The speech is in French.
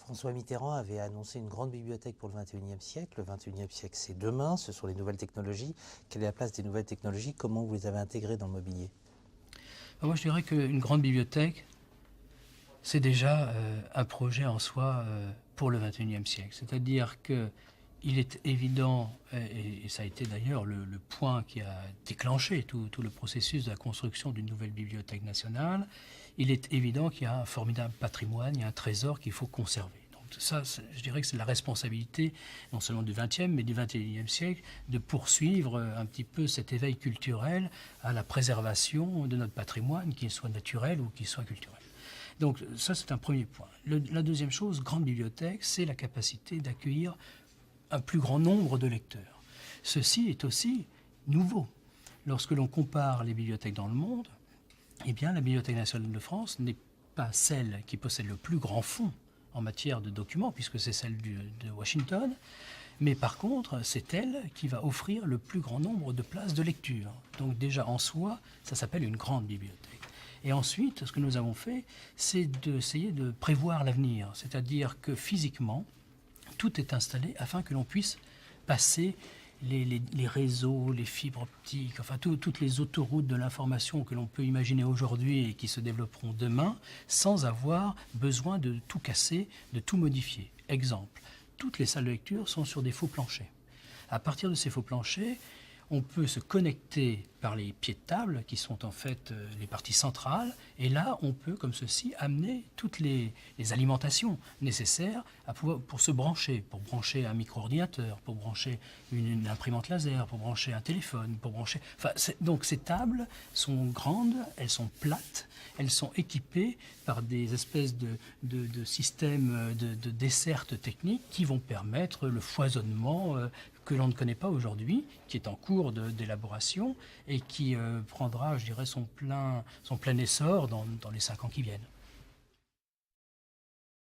François Mitterrand avait annoncé une grande bibliothèque pour le XXIe siècle. Le XXIe siècle, c'est demain, ce sont les nouvelles technologies. Quelle est la place des nouvelles technologies? Comment vous les avez intégrées dans le mobilier? Moi, je dirais qu'une grande bibliothèque, c'est déjà un projet en soi pour le XXIe siècle. C'est-à-dire qu'il est évident, et ça a été d'ailleurs le point qui a déclenché tout le processus de la construction d'une nouvelle bibliothèque nationale, il est évident qu'il y a un formidable patrimoine, il y a un trésor qu'il faut conserver. Donc ça, je dirais que c'est la responsabilité non seulement du XXe, mais du XXIe siècle, de poursuivre un petit peu cet éveil culturel à la préservation de notre patrimoine, qu'il soit naturel ou qu'il soit culturel. Donc ça, c'est un premier point. La deuxième chose, grande bibliothèque, c'est la capacité d'accueillir un plus grand nombre de lecteurs. Ceci est aussi nouveau. Lorsque l'on compare les bibliothèques dans le monde, eh bien, la Bibliothèque nationale de France n'est pas celle qui possède le plus grand fonds en matière de documents, puisque c'est celle de Washington, mais par contre, c'est elle qui va offrir le plus grand nombre de places de lecture. Donc déjà en soi, ça s'appelle une grande bibliothèque. Et ensuite, ce que nous avons fait, c'est d'essayer de prévoir l'avenir, c'est-à-dire que physiquement, tout est installé afin que l'on puisse passer les réseaux, les fibres optiques, enfin toutes les autoroutes de l'information que l'on peut imaginer aujourd'hui et qui se développeront demain, sans avoir besoin de tout casser, de tout modifier. Exemple, toutes les salles de lecture sont sur des faux planchers. À partir de ces faux planchers, on peut se connecter par les pieds de table, qui sont en fait les parties centrales, et là, on peut, comme ceci, amener toutes les alimentations nécessaires pour se brancher, pour brancher un micro-ordinateur, pour brancher une imprimante laser, pour brancher un téléphone, pour brancher... Enfin, donc ces tables sont grandes, elles sont plates, elles sont équipées par des espèces de systèmes de dessertes techniques qui vont permettre le foisonnement que l'on ne connaît pas aujourd'hui, qui est en cours d'élaboration et qui prendra, je dirais, son plein essor dans les 5 ans qui viennent.